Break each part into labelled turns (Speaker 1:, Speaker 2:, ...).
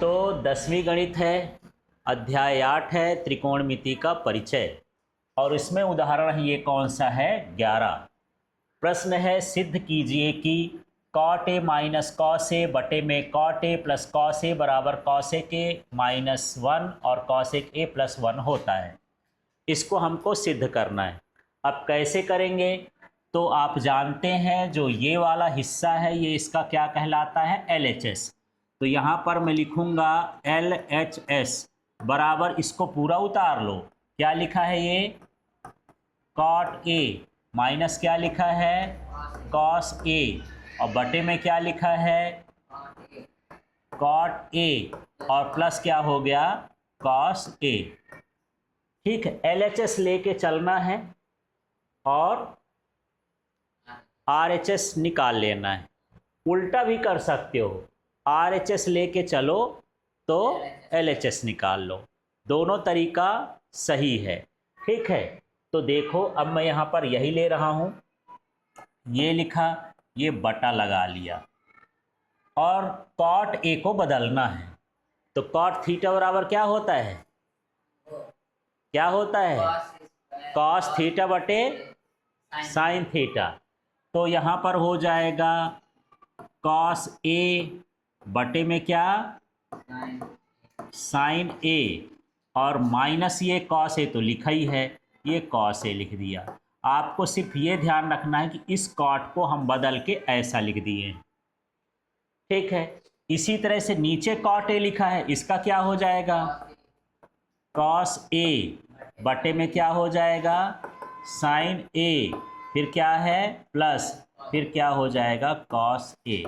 Speaker 1: तो 10वीं गणित है, अध्याय 8 है त्रिकोणमिति का परिचय। और इसमें उदाहरण ये कौन सा है, 11। प्रश्न है, सिद्ध कीजिए कि cot A minus cos A बटे में cot A plus cos A बराबर कॉसेक ए माइनस 1 और कॉसेक ए प्लस 1 होता है। इसको हमको सिद्ध करना है। अब कैसे करेंगे, तो आप जानते हैं जो ये वाला हिस्सा है ये इसका क्या कहलाता है, LHS। तो यहाँ पर मैं लिखूँगा LHS बराबर, इसको पूरा उतार लो, क्या लिखा है ये, कॉट ए माइनस क्या लिखा है, कॉस ए, और बटे में क्या लिखा है, कॉट ए, और प्लस क्या हो गया, कॉस ए। ठीक है, LHS लेके चलना है और RHS निकाल लेना है। उल्टा भी कर सकते हो, RHS लेके चलो तो LHS निकाल लो, दोनों तरीका सही है। ठीक है, तो देखो अब मैं यहाँ पर यही ले रहा हूँ, ये लिखा, ये बटा लगा लिया, और कॉट ए को बदलना है। तो कॉट थीटा बराबर क्या होता है, क्या होता है, कॉस थीटा बटे साइन थीटा। तो यहाँ पर हो जाएगा कॉस ए बटे में क्या, साइन ए, और माइनस ये कॉस ए तो लिखा ही है, ये कॉस ए लिख दिया। आपको सिर्फ ये ध्यान रखना है कि इस कॉट को हम बदल के ऐसा लिख दिए। ठीक है, इसी तरह से नीचे कॉट ए लिखा है, इसका क्या हो जाएगा, कॉस ए बटे में क्या हो जाएगा, साइन ए, फिर क्या है प्लस, फिर क्या हो जाएगा, कॉस ए।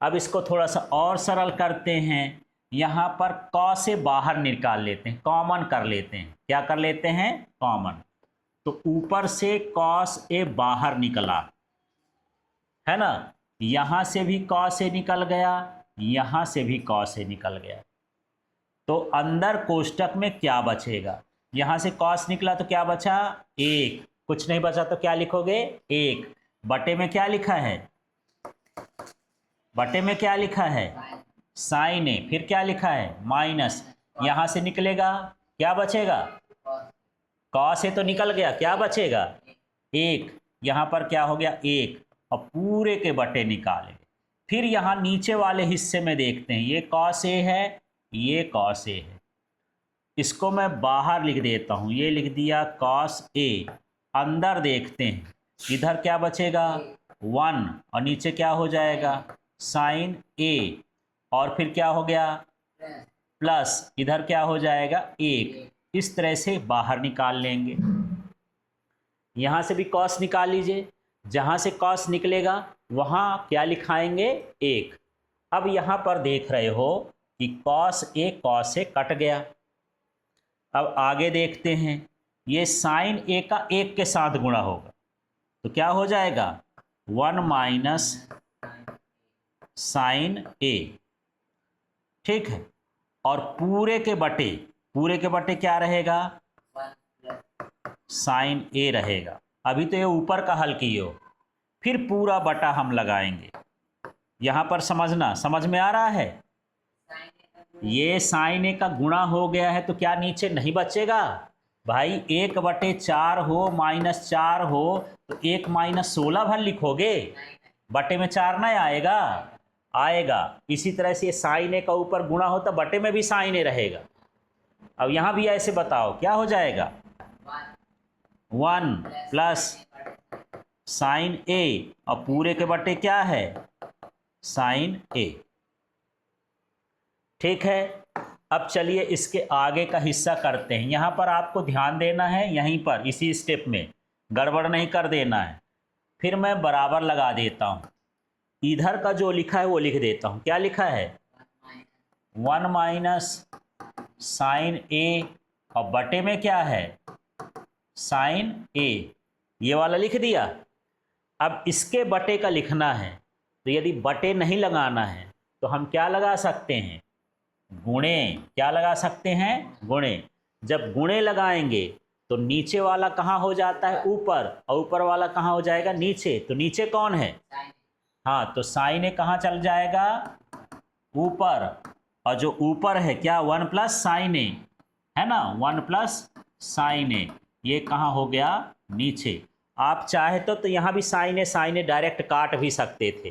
Speaker 1: अब इसको थोड़ा सा और सरल करते हैं, यहाँ पर कॉस से बाहर निकाल लेते हैं, कॉमन कर लेते हैं। क्या कर लेते हैं, कॉमन। तो ऊपर से कॉस ए बाहर निकला है ना, यहाँ से भी कॉस ए निकल गया, यहाँ से भी कॉस ए निकल गया। तो अंदर कोष्टक में क्या बचेगा, यहाँ से कॉस निकला तो क्या बचा, एक, कुछ नहीं बचा तो क्या लिखोगे, एक, बटे में क्या लिखा है, बटे में क्या लिखा है, साइन ए, फिर क्या लिखा है, माइनस, यहाँ से निकलेगा क्या बचेगा, कॉस ए तो निकल गया, क्या बचेगा, एक, यहाँ पर क्या हो गया, एक, और पूरे के बटे निकालेंगे। फिर यहाँ नीचे वाले हिस्से में देखते हैं, ये कॉस ए है, ये कॉस ए है, इसको मैं बाहर लिख देता हूँ, ये लिख दिया कॉस ए। अंदर देखते हैं, इधर क्या बचेगा, 1, और नीचे क्या हो जाएगा, साइन ए, और फिर क्या हो गया, प्लस, इधर क्या हो जाएगा, एक। इस तरह से बाहर निकाल लेंगे। यहाँ से भी कॉस निकाल लीजिए, जहाँ से कॉस निकलेगा वहाँ क्या लिखाएंगे, एक। अब यहाँ पर देख रहे हो कि कॉस से कट गया। अब आगे देखते हैं, ये साइन ए का एक के साथ गुणा होगा, तो क्या हो जाएगा, 1 माइनस साइन ए। ठीक है, और पूरे के बटे क्या रहेगा, साइन ए रहेगा। अभी तो ये ऊपर का हल किए हो, फिर पूरा बटा हम लगाएंगे। यहाँ पर समझना, समझ में आ रहा है, ये साइन ए का गुणा हो गया है तो क्या नीचे नहीं बचेगा भाई, 1/4 हो माइनस 4 हो तो 1 माइनस 16 भर लिखोगे, बटे में 4 नहीं आएगा, आएगा। इसी तरह से ये साइन ए का ऊपर गुणा हो तो बटे में भी साइन ए रहेगा। अब यहाँ भी ऐसे बताओ क्या हो जाएगा, 1 प्लस साइन ए, और पूरे के बटे क्या है, साइन ए। ठीक है, अब चलिए इसके आगे का हिस्सा करते हैं। यहाँ पर आपको ध्यान देना है, यहीं पर इसी स्टेप में गड़बड़ नहीं कर देना है। फिर मैं बराबर लगा देता हूँ, इधर का जो लिखा है वो लिख देता हूँ, क्या लिखा है, 1 माइनस साइन ए, और बटे में क्या है, साइन ए, ये वाला लिख दिया। अब इसके बटे का लिखना है, तो यदि बटे नहीं लगाना है तो हम क्या लगा सकते हैं, गुणे। क्या लगा सकते हैं, गुणे। जब गुणे लगाएंगे तो नीचे वाला कहाँ हो जाता है, ऊपर, और ऊपर वाला कहाँ हो जाएगा, नीचे। तो नीचे कौन है, हाँ, तो साइन ए कहाँ चल जाएगा, ऊपर, और जो ऊपर है क्या 1 प्लस साइन ए, है ना, 1 प्लस साइन ए, ये कहाँ हो गया नीचे। आप चाहे तो यहाँ भी साइन ए डायरेक्ट काट भी सकते थे।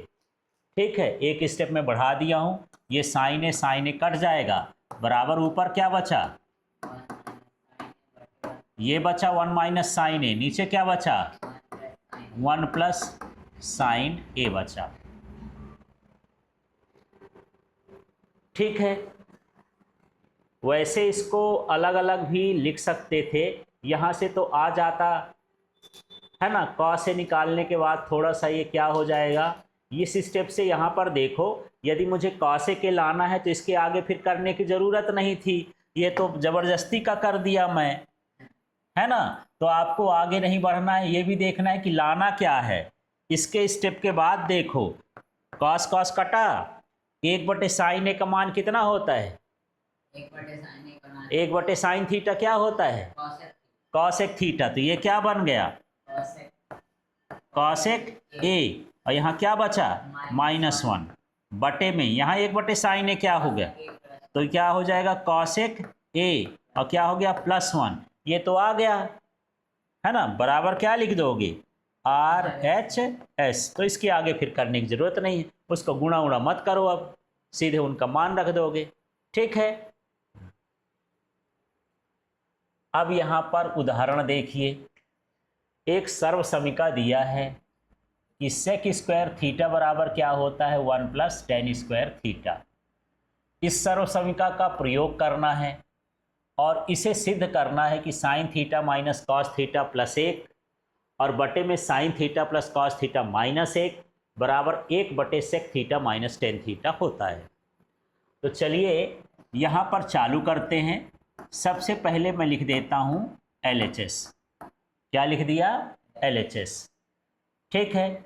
Speaker 1: ठीक है, एक स्टेप में बढ़ा दिया हूँ, ये साइन ए कट जाएगा, बराबर ऊपर क्या बचा, ये बचा 1 माइनस साइन ए, नीचे क्या बचा 1 प्लस साइन ए बचा। ठीक है, वैसे इसको अलग अलग भी लिख सकते थे, यहाँ से तो आ जाता है ना, कॉस से निकालने के बाद थोड़ा सा ये क्या हो जाएगा, इस स्टेप से यहाँ पर देखो, यदि मुझे कॉस के लाना है तो इसके आगे फिर करने की ज़रूरत नहीं थी, ये तो ज़बरदस्ती का कर दिया मैं, है ना। तो आपको आगे नहीं बढ़ना है, ये भी देखना है कि लाना क्या है। इसके स्टेप के बाद देखो, कॉस कॉस कटा, 1/साइन ए का मान कितना होता है, 1/साइन थीटा क्या होता है कॉसेक थीटा, तो ये क्या बन गया कॉसेक ए, और यहाँ क्या बचा -1 बटे में, यहाँ 1/साइन ए क्या हो गया, तो क्या हो जाएगा कॉसेक ए, और क्या हो गया +1, ये तो आ गया है ना, बराबर क्या लिख दोगे RHS, तो इसके आगे फिर करने की जरूरत नहीं है, उसको गुणा उड़ा मत करो, अब सीधे उनका मान रख दोगे। ठीक है, अब यहाँ पर उदाहरण देखिए, एक सर्व समीका दिया है कि सेक स्क्वायर थीटा बराबर क्या होता है 1 प्लस टेन स्क्वायर थीटा। इस सर्व समीका का प्रयोग करना है और इसे सिद्ध करना है कि sine theta minus cos theta +1 और बटे में sine theta plus cos theta -1 बराबर 1/सेक थीटा माइनस टेन थीटा होता है। तो चलिए यहाँ पर चालू करते हैं। सबसे पहले मैं लिख देता हूँ LHS। क्या लिख दिया LHS। ठीक है,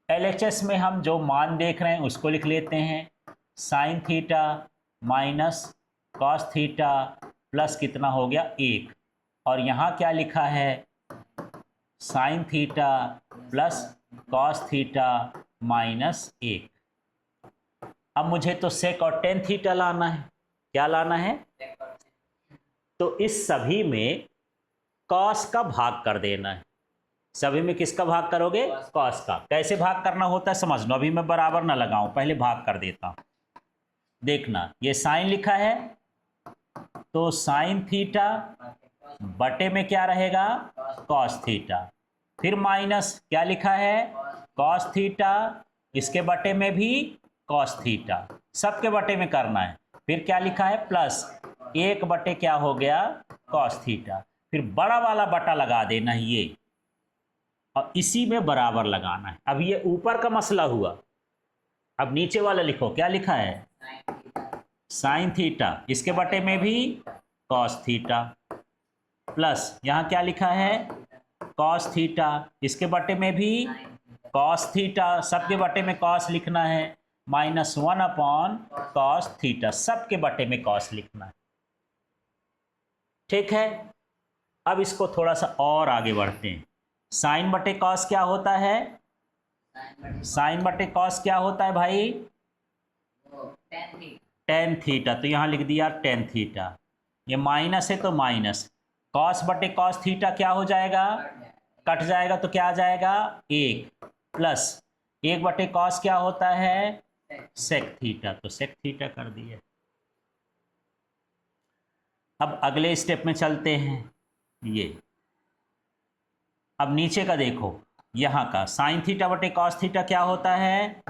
Speaker 1: LHS में हम जो मान देख रहे हैं उसको लिख लेते हैं, sine theta minus cos theta plus कितना हो गया 1, और यहाँ क्या लिखा है sine theta plus cos theta -1। अब मुझे तो सेक और टेन थीटा लाना है, क्या लाना है, तो इस सभी में कॉस का भाग कर देना है। सभी में किसका भाग करोगे कॉस का। कैसे भाग करना होता है समझ लो, अभी मैं बराबर ना लगाऊं, पहले भाग कर देता हूं। देखना, ये साइन लिखा है तो साइन थीटा बटे में क्या रहेगा कॉस थीटा, फिर माइनस क्या लिखा है कॉस थीटा, इसके बटे में भी कॉस थीटा, सबके बटे में करना है, फिर क्या लिखा है प्लस 1 बटे क्या हो गया कॉस थीटा, फिर बड़ा वाला बटा लगा देना है ये, और इसी में बराबर लगाना है। अब ये ऊपर का मसला हुआ, अब नीचे वाला लिखो, क्या लिखा है साइन थीटा, इसके बटे में भी कॉस थीटा, प्लस यहाँ क्या लिखा है कॉस थीटा, इसके बटे में भी कॉस थीटा, सबके बटे में कॉस लिखना है, -1 अपॉन कॉस थीटा, सबके बटे में कॉस लिखना है। ठीक है, अब इसको थोड़ा सा और आगे बढ़ते हैं। साइन बटे कॉस क्या होता है, साइन बटे कॉस क्या होता है भाई टेन थीटा, तो यहाँ लिख दिया टेन थीटा, ये माइनस है तो माइनस, कॉस बटे कॉस थीटा क्या हो जाएगा कट जाएगा, तो क्या आ जाएगा 1, प्लस 1 बटे कॉस क्या होता है सेक थीटा, तो सेक थीटा कर दिए। अब अगले स्टेप में चलते हैं, ये अब नीचे का देखो, यहाँ का साइन थीटा बटे कॉस थीटा क्या होता है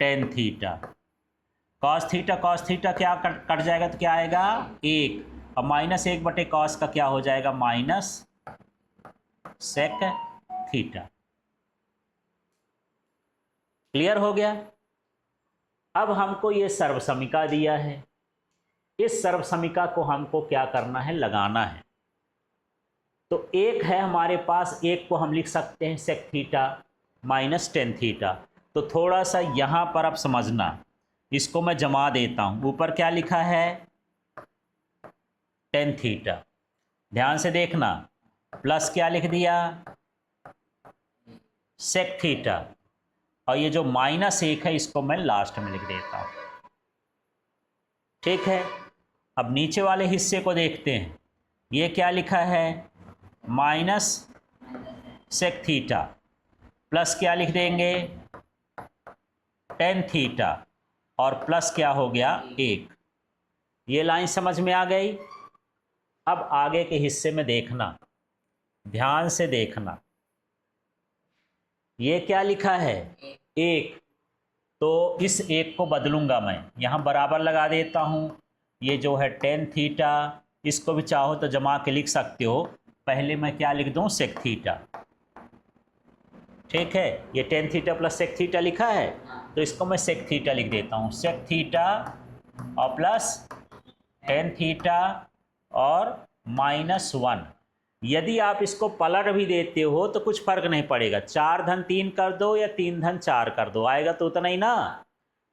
Speaker 1: टेन थीटा, कॉस थीटा क्या कट जाएगा तो क्या आएगा 1, और -1 बटे कॉस का क्या हो जाएगा माइनस सेक थीटा। क्लियर हो गया। अब हमको ये सर्वसमीका दिया है, इस सर्वसमीका को हमको क्या करना है लगाना है। तो एक है हमारे पास, एक को हम लिख सकते हैं sec theta minus tan theta, तो थोड़ा सा यहाँ पर अब समझना, इसको मैं जमा देता हूँ, ऊपर क्या लिखा है टेन थीटा, ध्यान से देखना, प्लस क्या लिख दिया सेक थीटा, और ये जो -1 है इसको मैं लास्ट में लिख देता हूँ। ठीक है, अब नीचे वाले हिस्से को देखते हैं। ये क्या लिखा है, माइनस सेक थीटा, प्लस क्या लिख देंगे, टेन थीटा, और प्लस क्या हो गया, 1। ये लाइन समझ में आ गई। अब आगे के हिस्से में देखना, ध्यान से देखना। ये क्या लिखा है, 1, तो इस 1 को बदलूंगा मैं, यहाँ बराबर लगा देता हूँ। ये जो है टेन थीटा, इसको भी चाहो तो जमा के लिख सकते हो। पहले मैं क्या लिख दूँ, सेक थीटा। ठीक है, ये tan theta plus sec theta लिखा है, तो इसको मैं सेक थीटा लिख देता हूँ। सेक थीटा और प्लस टेन थीटा और -1। यदि आप इसको पलट भी देते हो तो कुछ फर्क नहीं पड़ेगा, 4 धन 3 कर दो या 3 धन 4 कर दो, आएगा तो उतना ही ना।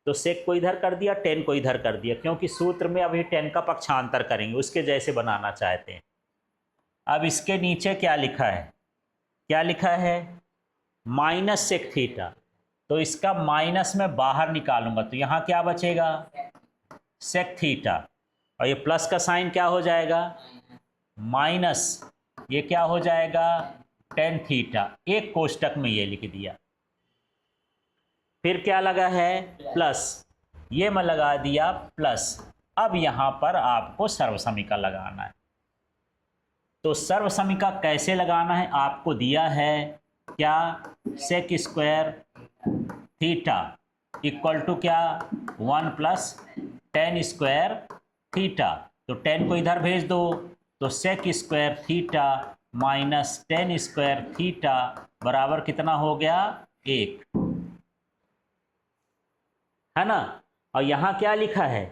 Speaker 1: तो सेक को इधर कर दिया, टेन को इधर कर दिया, क्योंकि सूत्र में अभी 10 का पक्षांतर करेंगे, उसके जैसे बनाना चाहते हैं। अब इसके नीचे क्या लिखा है, क्या लिखा है, माइनस सेक थीटा, तो इसका माइनस में बाहर निकालूंगा, तो यहाँ क्या बचेगा, सेक थीटा, और ये प्लस का साइन क्या हो जाएगा, माइनस, ये क्या हो जाएगा, टेन थीटा। एक कोष्टक में ये लिख दिया। फिर क्या लगा है, प्लस, ये मैं लगा दिया प्लस। अब यहाँ पर आपको सर्वसमीका लगाना है। तो सर्वसमीका कैसे लगाना है, आपको दिया है क्या, sec square theta equal to क्या, 1 प्लस टेन स्क्वायर थीटा। तो 10 को इधर भेज दो, तो sec square theta minus tan square theta बराबर कितना हो गया, 1, है ना। और यहाँ क्या लिखा है,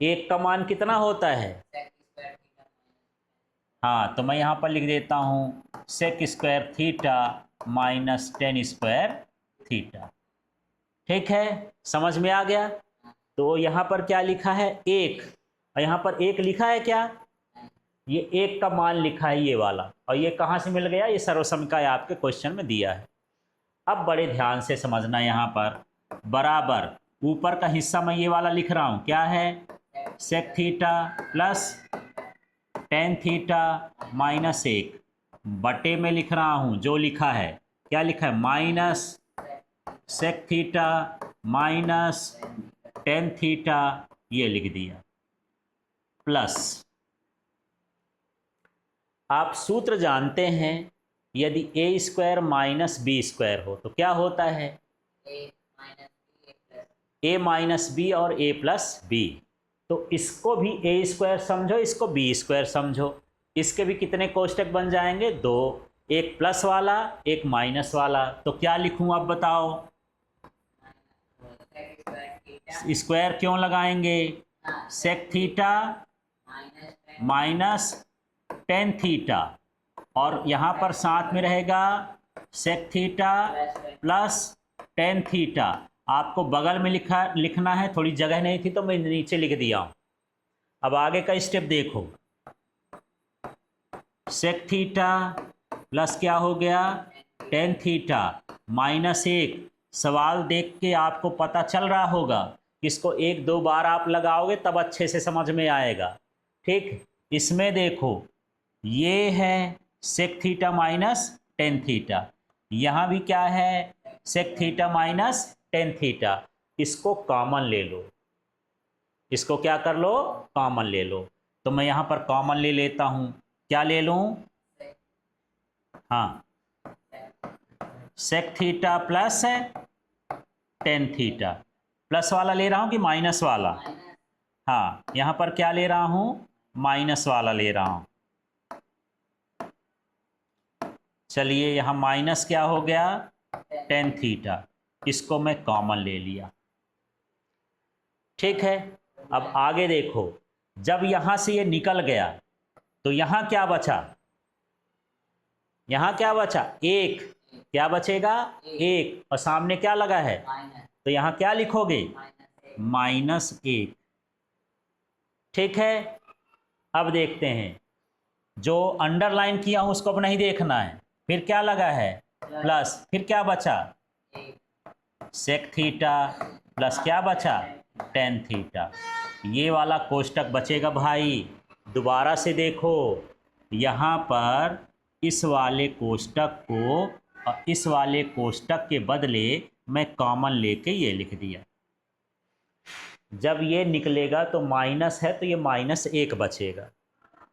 Speaker 1: 1 का मान कितना होता है, हाँ, तो मैं यहाँ पर लिख देता हूँ sec square theta minus tan square theta. ठीक है, समझ में आ गया। तो यहाँ पर क्या लिखा है, 1, और यहाँ पर 1 लिखा है क्या, ये 1 का मान लिखा है ये वाला, और ये कहाँ से मिल गया, ये सर्वसमीका आपके क्वेश्चन में दिया है। अब बड़े ध्यान से समझना, यहाँ पर बराबर ऊपर का हिस्सा मैं ये वाला लिख रहा हूँ, क्या है, sec theta plus tan theta minus 1 बटे में लिख रहा हूँ जो लिखा है, क्या लिखा है, minus sec theta minus tan theta, ये लिख दिया, प्लस। आप सूत्र जानते हैं, यदि A square minus B square हो तो क्या होता है, ए माइनस बी और ए प्लस बी। तो इसको भी ए स्क्वायर समझो, इसको बी स्क्वायर समझो। इसके भी कितने कोष्टक बन जाएंगे, 2, एक प्लस वाला एक माइनस वाला। तो क्या लिखूं अब बताओ, स्क्वायर क्यों लगाएंगे, sec theta minus tan theta, और यहाँ पर साथ में रहेगा sec theta plus tan theta. आपको बगल में लिखना है, थोड़ी जगह नहीं थी तो मैं नीचे लिख दिया हूँ। अब आगे का स्टेप देखो, सेक थीटा प्लस क्या हो गया, टेन थीटा माइनस 1। सवाल देख के आपको पता चल रहा होगा, इसको 1-2 बार आप लगाओगे तब अच्छे से समझ में आएगा। ठीक, इसमें देखो ये है sec theta minus tan theta, यहाँ भी क्या है, sec theta minus tan theta. इसको कॉमन ले लो, इसको क्या कर लो, कॉमन ले लो। तो मैं यहाँ पर कॉमन ले लेता हूँ, क्या ले लूँ, हाँ, सेक थीटा प्लस है टेन थीटा, प्लस वाला ले रहा हूँ कि माइनस वाला, हाँ, यहाँ पर क्या ले रहा हूँ, माइनस वाला ले रहा हूँ। चलिए, यहाँ माइनस क्या हो गया, टेन थीटा, इसको मैं कॉमन ले लिया। ठीक है, अब आगे देखो, जब यहां से ये निकल गया तो यहां क्या बचा, यहां क्या बचा, 1, क्या बचेगा, 1, और सामने क्या लगा है, तो यहां क्या लिखोगे, -1। ठीक है, अब देखते हैं, जो अंडरलाइन किया हूं उसको अब नहीं देखना है। फिर क्या लगा है, प्लस, फिर क्या बचा, सेक थीटा प्लस क्या बचा, टेन थीटा। ये वाला कोष्टक बचेगा भाई। दोबारा से देखो, यहाँ पर इस वाले कोष्टक को और इस वाले कोष्टक के बदले मैं कॉमन लेके ये लिख दिया। जब ये निकलेगा तो माइनस है तो ये -1 बचेगा,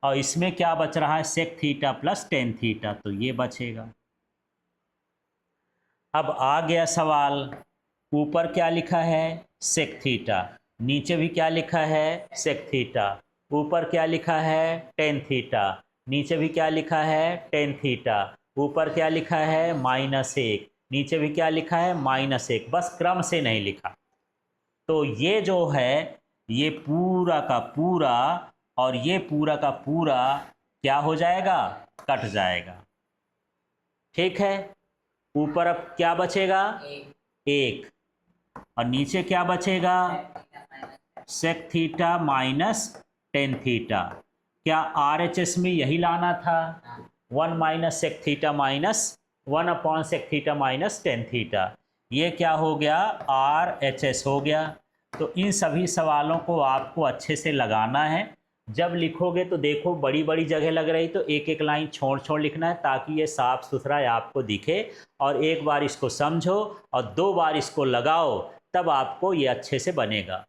Speaker 1: और इसमें क्या बच रहा है, sec theta plus tan theta, तो ये बचेगा। अब आ गया सवाल, ऊपर क्या लिखा है, सेक थीटा, नीचे भी क्या लिखा है, सेक थीटा, ऊपर क्या लिखा है, टेन थीटा, नीचे भी क्या लिखा है, टेन थीटा, ऊपर क्या लिखा है, -1, नीचे भी क्या लिखा है, -1, बस क्रम से नहीं लिखा। तो ये जो है, ये पूरा का पूरा और ये पूरा का पूरा क्या हो जाएगा, कट जाएगा। ठीक है, ऊपर अब क्या बचेगा, 1, और नीचे क्या बचेगा, sec theta minus tan theta. क्या RHS में यही लाना था, 1 minus sec theta minus 1 upon sec theta minus tan theta. ये क्या हो गया, RHS हो गया। तो इन सभी सवालों को आपको अच्छे से लगाना है। जब लिखोगे तो देखो बड़ी बड़ी जगह लग रही, तो एक एक लाइन छोड़ छोड़ लिखना है, ताकि ये साफ सुथरा आपको दिखे। और एक बार इसको समझो और 2 बार इसको लगाओ, तब आपको ये अच्छे से बनेगा।